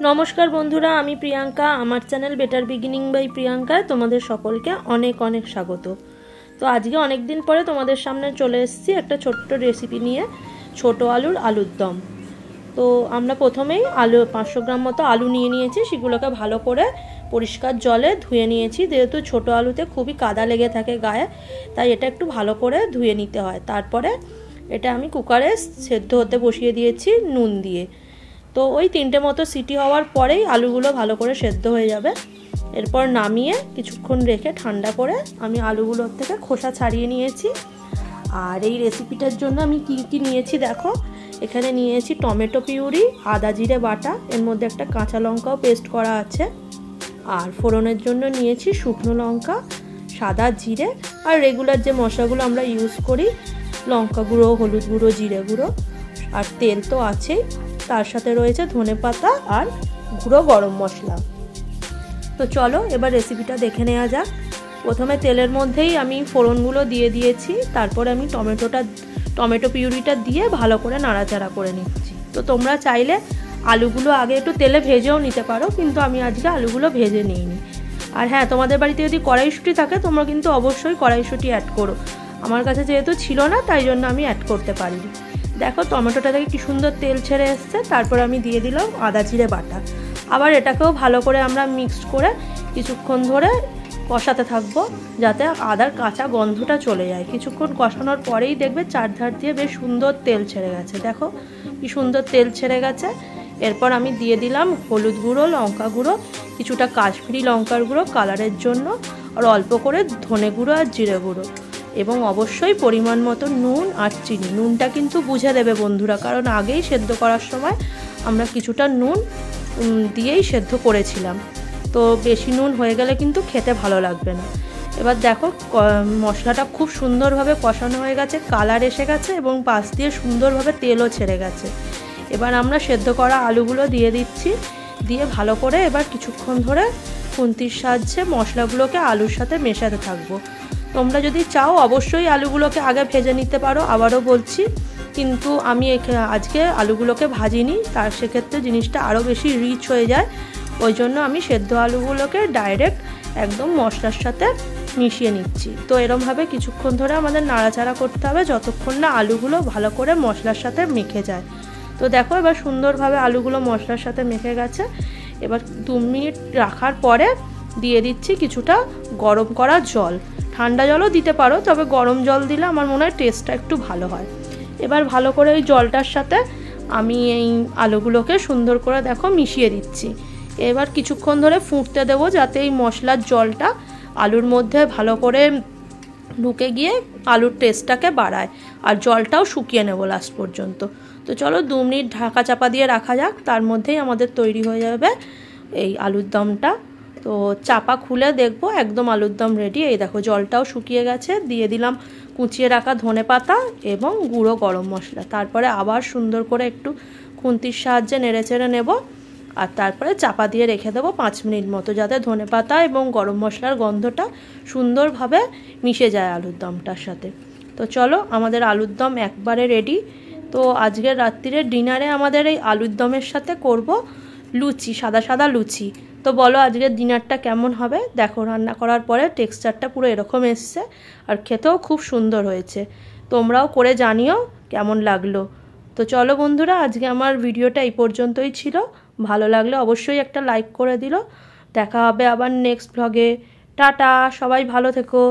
নমস্কার বন্ধুরা, আমি প্রিয়াঙ্কা। আমার চ্যানেল বেটার বিগিনিং বাই প্রিয়াঙ্কায় তোমাদের সকলকে অনেক অনেক স্বাগত। তো আজকে অনেক দিন পরে তোমাদের সামনে চলে এসেছি একটা ছোট্ট রেসিপি নিয়ে, ছোট আলুর দম। তো আমরা প্রথমেই 500 গ্রাম মতো আলু নিয়েছি। সেগুলোকে ভালো করে পরিষ্কার জলে ধুয়ে নিয়েছি। যেহেতু ছোট আলুতে খুবই কাদা লেগে থাকে গায়ে, তাই এটা একটু ভালো করে ধুয়ে নিতে হয়। তারপরে এটা আমি কুকারে সেদ্ধ হতে বসিয়ে দিয়েছি নুন দিয়ে। তো ওই 3টে মতো সিটি হওয়ার পরেই আলুগুলো ভালো করে সেদ্ধ হয়ে যাবে। এরপর নামিয়ে কিছুক্ষণ রেখে ঠান্ডা করে আমি আলুগুলোর থেকে খোসা ছাড়িয়ে নিয়েছি। আর এই রেসিপিটার জন্য আমি কি নিয়েছি দেখো। এখানে নিয়েছি টমেটো পিউরি, আদা জিরে বাটা, এর মধ্যে একটা কাঁচা লঙ্কাও পেস্ট করা আছে। আর ফোড়নের জন্য নিয়েছি শুকনো লঙ্কা, সাদা জিরে, আর রেগুলার যে মশলাগুলো আমরা ইউজ করি, লঙ্কা গুঁড়ো, হলুদ গুঁড়ো, জিরে গুঁড়ো, আর তেল তো আছেই। তার সাথে রয়েছে ধনেপাতা আর গুঁড়ো গরম মশলা। তো চলো এবার রেসিপিটা দেখে নেওয়া যাক। প্রথমে তেলের মধ্যেই আমি ফোড়নগুলো দিয়ে দিয়েছি। তারপরে আমি টমেটো পিউরিটা দিয়ে ভালো করে নাড়াচাড়া করে নিচ্ছি। তো তোমরা চাইলে আলুগুলো আগে একটু তেলে ভেজেও নিতে পারো, কিন্তু আমি আজকে আলুগুলো ভেজে নিইনি। আর হ্যাঁ, তোমাদের বাড়িতে যদি কড়াইশুঁটি থাকে তোমরা কিন্তু অবশ্যই কড়াইশুঁটি অ্যাড করো। আমার কাছে যেহেতু ছিল না, তাই জন্য আমি অ্যাড করতে পারিনি। দেখো টমেটোটা থেকে কি সুন্দর তেল ছেড়ে এসছে। তারপর আমি দিয়ে দিলাম আদা জিরে বাটা। আবার এটাকেও ভালো করে আমরা মিক্সড করে কিছুক্ষণ ধরে কষাতে থাকবো, যাতে আদার কাঁচা গন্ধটা চলে যায়। কিছুক্ষণ কষানোর পরেই দেখবে চারধার দিয়ে বেশ সুন্দর তেল ছেড়ে গেছে। দেখো কি সুন্দর তেল ছেড়ে গেছে। এরপর আমি দিয়ে দিলাম হলুদ গুঁড়ো, লঙ্কা গুঁড়ো, কিছুটা কাশ্মীরি লঙ্কার গুঁড়ো কালারের জন্য, আর অল্প করে ধনে গুঁড়ো আর জিরে গুঁড়ো, এবং অবশ্যই পরিমাণ মতো নুন আর চিনি। নুনটা কিন্তু বুঝে দেবে বন্ধুরা, কারণ আগেই সেদ্ধ করার সময় আমরা কিছুটা নুন দিয়েই সেদ্ধ করেছিলাম। তো বেশি নুন হয়ে গেলে কিন্তু খেতে ভালো লাগবে না। এবার দেখো মশলাটা খুব সুন্দরভাবে কষানো হয়ে গেছে, কালার এসে গেছে এবং পাশ দিয়ে সুন্দরভাবে তেলও ছেড়ে গেছে। এবার আমরা সেদ্ধ করা আলুগুলো দিয়ে দিচ্ছি। দিয়ে ভালো করে এবার কিছুক্ষণ ধরে খুন্তির সাহায্যে মশলাগুলোকে আলুর সাথে মেশাতে থাকবো। তোমরা যদি চাও অবশ্যই আলুগুলোকে আগে ভেজে নিতে পারো, আবারও বলছি, কিন্তু আমি আজকে আলুগুলোকে ভাজিনি। তার সেক্ষেত্রে জিনিসটা আরও বেশি রিচ হয়ে যায়। ওই জন্য আমি সেদ্ধ আলুগুলোকে ডাইরেক্ট একদম মশলার সাথে মিশিয়ে নিচ্ছি। তো এরমভাবে কিছুক্ষণ ধরে আমাদের নাড়াচাড়া করতে হবে, যতক্ষণ না আলুগুলো ভালো করে মশলার সাথে মেখে যায়। তো দেখো এবার সুন্দরভাবে আলুগুলো মশলার সাথে মেখে গেছে। এবার 2 মিনিট রাখার পরে দিয়ে দিচ্ছি কিছুটা গরম করা জল। ঠান্ডা জলও দিতে পারো, তবে গরম জল দিলে আমার মনে হয় টেস্টটা একটু ভালো হয়। এবার ভালো করে ওই জলটার সাথে আমি এই আলুগুলোকে সুন্দর করে দেখো মিশিয়ে দিচ্ছি। এবার কিছুক্ষণ ধরে ফুটতে দেবো, যাতে এই মশলার জলটা আলুর মধ্যে ভালো করে ঢুকে গিয়ে আলুর টেস্টটাকে বাড়ায়। আর জলটাও শুকিয়ে নেবো লাস্ট পর্যন্ত। তো চলো 2 মিনিট ঢাকা চাপা দিয়ে রাখা যাক। তার মধ্যেই আমাদের তৈরি হয়ে যাবে এই আলুর দমটা। তো চাপা খুলে দেখবো একদম আলুর দম রেডি। এই দেখো জলটাও শুকিয়ে গেছে। দিয়ে দিলাম কুচিয়ে রাখা ধনেপাতা এবং গুঁড়ো গরম মশলা। তারপরে আবার সুন্দর করে একটু খুন্তির সাহায্যে নেড়েচেড়ে নেব। আর তারপরে চাপা দিয়ে রেখে দেবো 5 মিনিট মতো, যাতে ধনেপাতা এবং গরম মশলার গন্ধটা সুন্দরভাবে মিশে যায় আলুর দমটার সাথে। তো চলো আমাদের আলুর দম একবারে রেডি। তো আজকের রাত্রিরের ডিনারে আমাদের এই আলুর দমের সাথে করব লুচি, সাদা সাদা লুচি। তো বলো আজকের ডিনারটা কেমন হবে। দেখো রান্না করার পরে টেক্সচারটা পুরো এরকম এসছে, আর খেতেও খুব সুন্দর হয়েছে। তোমরাও করে জানিও কেমন লাগলো। তো চলো বন্ধুরা, আজকে আমার ভিডিওটা এই পর্যন্তই ছিল। ভালো লাগলে অবশ্যই একটা লাইক করে দিও। দেখা হবে আবার নেক্সট ব্লগে। টাটা, সবাই ভালো থেকো।